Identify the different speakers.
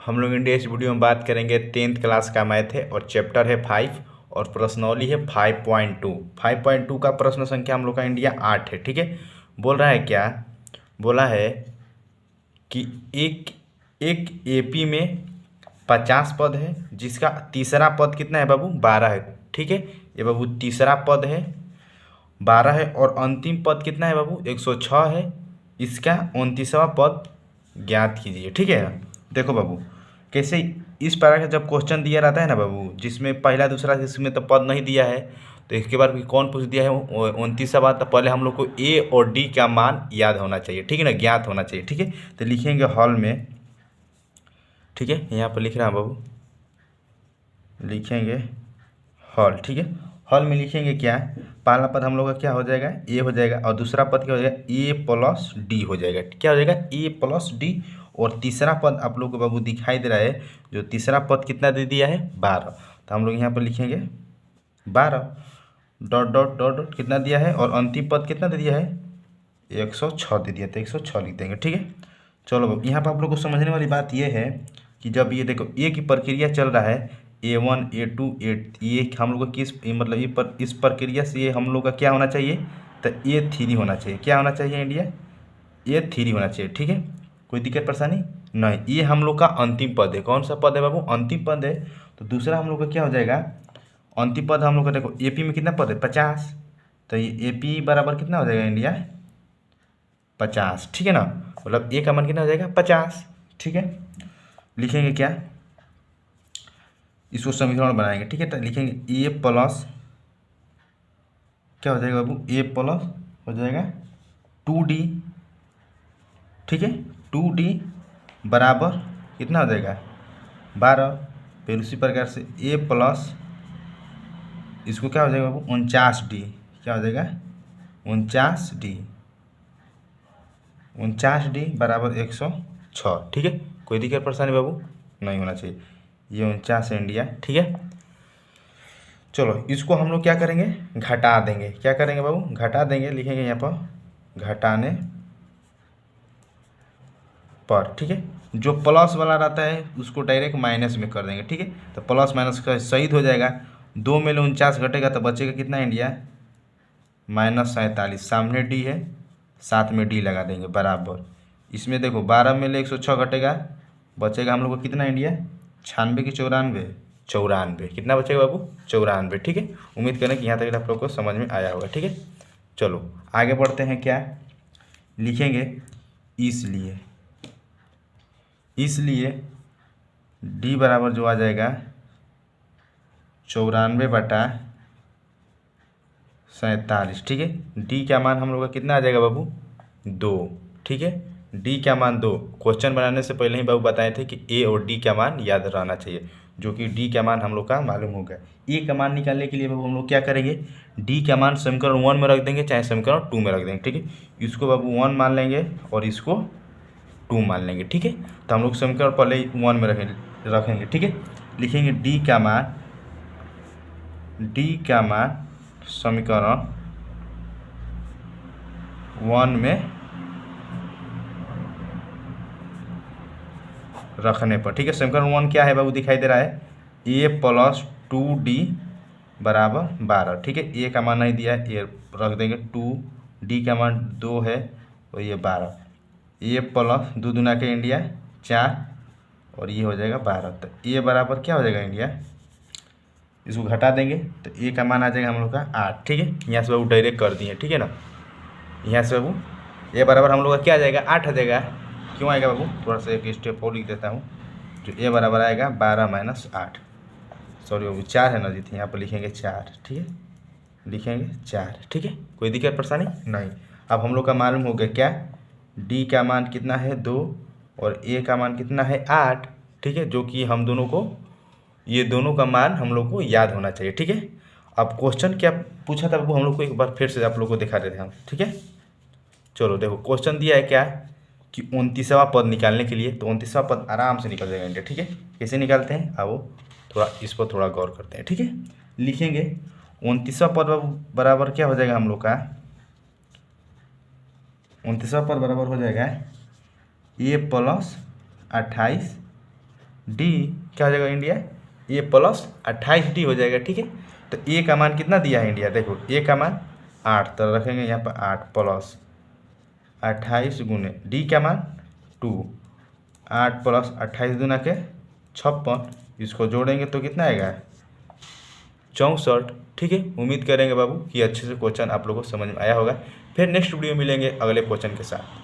Speaker 1: हम लोग इंडिया इस वीडियो में बात करेंगे 10th क्लास का मैथ है और चैप्टर है 5 और प्रश्नावली है 5.2। 5.2 का प्रश्न संख्या हम लोग का इंडिया 8 है। ठीक है, बोल रहा है क्या, बोला है कि एक एक एपी में 50 पद है जिसका तीसरा पद कितना है बाबू, 12 है। ठीक है, ये बाबू तीसरा पद है 12 है और अंतिम पद कितना है बाबू, 106 है। इसका 29वां पद ज्ञात कीजिए। ठीक है, देखो बाबू कैसे इस प्रकार का जब क्वेश्चन दिया रहता है ना बाबू, जिसमें पहला दूसरा इसमें तो पद नहीं दिया है, तो इसके बाद भी कौन पूछ दिया है 29वां, तो पहले हम लोग को ए और डी का मान याद होना चाहिए। ठीक है ना, ज्ञात होना चाहिए। ठीक है, तो लिखेंगे हॉल में। ठीक है, यहाँ पर लिख रहा हूँ बाबू, लिखेंगे हॉल। ठीक है, हॉल में लिखेंगे क्या, पहला पद हम लोग का क्या हो जाएगा, ए हो जाएगा, और दूसरा पद क्या हो जाएगा, ए प्लस डी हो जाएगा। क्या हो जाएगा, ए प्लस डी। और तीसरा पद आप लोग को बाबू दिखाई दे रहा है, जो तीसरा पद कितना दे दिया है, 12। तो हम लोग यहाँ पर लिखेंगे 12 डॉट डॉट डॉट डॉट कितना दिया है, और अंतिम पद कितना दे दिया है, 106 दे दिया, तो 106 लिख देंगे। ठीक है, चलो बाबू यहाँ पर आप लोग को समझने वाली बात यह है कि जब ये देखो ए की प्रक्रिया चल रहा है, A1 A2 ये हम लोग का किस मतलब ये पर इस प्रक्रिया से ये हम लोग का क्या होना चाहिए, तो A3 होना चाहिए। क्या होना चाहिए इंडिया, A3 होना चाहिए। ठीक है, कोई दिक्कत परेशानी नहीं। ये हम लोग का अंतिम पद है। कौन सा पद है बाबू, अंतिम पद है। तो दूसरा हम लोग का क्या हो जाएगा, अंतिम पद हम लोग का देखो AP में कितना पद है, 50। तो ये AP बराबर कितना हो जाएगा इंडिया, 50। ठीक है ना, मतलब ए का मान कितना हो जाएगा, 50। ठीक है, लिखेंगे क्या, इसको समीकरण बनाएंगे। ठीक है, तो लिखेंगे ए प्लस क्या हो जाएगा बाबू, ए प्लस हो जाएगा 2D। ठीक है, 2D बराबर कितना हो जाएगा, 12। फिर उसी प्रकार से ए प्लस इसको क्या हो जाएगा बाबू, 49D। क्या हो जाएगा, 49D, 49D बराबर 106। ठीक है, कोई दिक्कत परेशानी बाबू नहीं होना चाहिए। ये 49 है इंडिया। ठीक है, चलो इसको हम लोग क्या करेंगे, घटा देंगे। क्या करेंगे बाबू, घटा देंगे। लिखेंगे यहाँ पर घटाने पर। ठीक है, जो प्लस वाला रहता है उसको डायरेक्ट माइनस में कर देंगे। ठीक है, तो प्लस माइनस का सही हो जाएगा। 2 में 49 घटेगा तो बचेगा कितना इंडिया, -47। सामने डी है, साथ में डी लगा देंगे बराबर। इसमें देखो 12 में 106 घटेगा, बचेगा हम लोग को कितना इंडिया, 96 की 94, 94 कितना बचेगा बाबू, 94। ठीक है, उम्मीद करें कि यहाँ तक आप लोग को समझ में आया होगा। ठीक है, चलो आगे बढ़ते हैं। क्या लिखेंगे, इसलिए डी बराबर जो आ जाएगा 94/47। ठीक है, डी का मान हम लोग का कितना आ जाएगा बाबू, 2। ठीक है, डी का मान 2। क्वेश्चन बनाने से पहले ही बाबू बताए थे कि ए और डी का मान याद रहना चाहिए, जो कि डी का मान हम लोग का मालूम होगा। ए का मान निकालने के लिए बाबू हम लोग क्या करेंगे, डी का मान समीकरण 1 में रख देंगे, चाहे समीकरण 2 में रख देंगे। ठीक है, इसको बाबू 1 मान लेंगे और इसको 2 मान लेंगे। ठीक है, तो हम लोग समीकरण पहले 1 में रखेंगे। ठीक है, लिखेंगे डी का मान समीकरण 1 में रखने पर। ठीक है, समीकरण 1 क्या है बाबू, दिखाई दे रहा है ए प्लस 2D बराबर 12। ठीक है, ए का मान नहीं दिया है, ये रख देंगे 2, डी का मान 2 है और ये 12। ए प्लस 2 दूना के इंडिया 4 और ये हो जाएगा 12। तो ए बराबर क्या हो जाएगा इंडिया, इसको घटा देंगे तो ए का मान आ जाएगा हम लोग का 8। ठीक है, यहाँ से बाबू डायरेक्ट कर दिए। ठीक है ना, यहाँ से बाबू ए बराबर हम लोग का क्या आ जाएगा, 8 आ जाएगा। क्यों आएगा बाबू, थोड़ा सा एक स्टेप और लिख देता हूँ। जो ए बराबर आएगा 12 - 8, सॉरी बाबू 4 है ना जी, यहाँ पर लिखेंगे 4। ठीक है, लिखेंगे 4। ठीक है, कोई दिक्कत परेशानी नहीं। अब हम लोग का मालूम हो गया क्या, डी का मान कितना है 2 और ए का मान कितना है 8। ठीक है, जो कि हम दोनों को ये दोनों का मान हम लोग को याद होना चाहिए। ठीक है, अब क्वेश्चन क्या पूछा था बाबू, हम लोग को एक बार फिर से आप लोग को दिखा देते हैं हम। ठीक है, चलो देखो क्वेश्चन दिया है क्या कि 29वां पद निकालने के लिए, तो 29वां पद आराम से निकल जाएगा इंडिया। ठीक है, कैसे निकालते हैं आओ थोड़ा इस पर थोड़ा गौर करते हैं। ठीक है, लिखेंगे 29वां पद बराबर क्या हो जाएगा हम लोग का, 29वां पद बराबर हो जाएगा ए प्लस 28 डी क्या हो जाएगा इंडिया, ए प्लस 28 डी हो जाएगा। ठीक है, तो ए का मान कितना दिया है इंडिया, देखो ए का मान 8, तो रखेंगे यहाँ पर 8 प्लस 28 गुने डी का मान 2, 8 प्लस 28 दूना के 56, इसको जोड़ेंगे तो कितना आएगा 64। ठीक है, उम्मीद करेंगे बाबू कि अच्छे से क्वेश्चन आप लोगों को समझ में आया होगा। फिर नेक्स्ट वीडियो मिलेंगे अगले क्वेश्चन के साथ।